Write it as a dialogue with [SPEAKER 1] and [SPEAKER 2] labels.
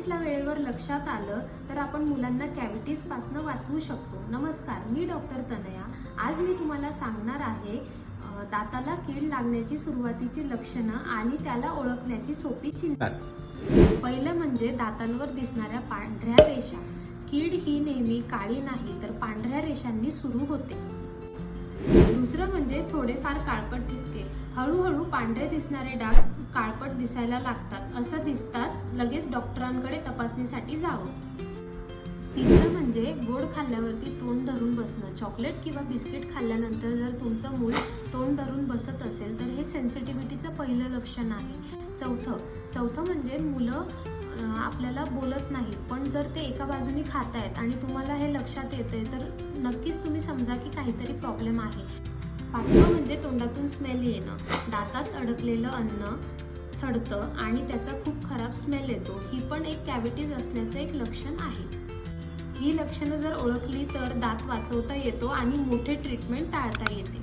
[SPEAKER 1] कॅव्हिटीजला वेळेवर लक्षात आलं तर आपण मुलांना कॅव्हिटीजपासून वाचवू शकतो. नमस्कार, मी डॉक्टर तनया. आज मी तुम्हाला सांगणार आहे दाताला कीड लागण्याची सुरुवातीची लक्षणं आणि त्याला ओळखण्याची सोपी चिन्हे. पहिलं म्हणजे दातांवर दिसणाऱ्या पांढऱ्या रेषा. कीड ही नेहमी काळी नाही तर पांढऱ्या रेषांनी सुरू होते. दुसरं म्हणजे थोडेफार काळपट ठिपके. हळूहळू पांढरे दिसणारे डाग काळपट दिसायला लागतात. असं दिसताच लगेच डॉक्टरांकडे तपासणीसाठी जावं. तिसरं म्हणजे गोड खाल्ल्यावरती तोंड धरून बसणं. चॉकलेट किंवा बिस्किट खाल्ल्यानंतर जर तुमचं मूल तोंड धरून बसत असेल तर हे सेन्सिटिव्हिटीचं पहिलं लक्षण आहे. चौथं म्हणजे मुलं आपल्याला बोलत नाहीत, पण जर ते एका बाजूनी खात आहेत आणि तुम्हाला हे लक्षात येतंय तर नक्कीच तुम्ही समजा की काहीतरी प्रॉब्लेम आहे. पाचवं म्हणजे तोंडातून स्मेल येणं. दातात अडकलेलं अन्न सडतं आणि त्याचा खूप खराब स्मेल येतो. ही पण एक कॅव्हिटीज असण्याचं एक लक्षण आहे. ही लक्षणं जर ओळखली तर दात वाचवता येतो आणि मोठे ट्रीटमेंट टाळता येते.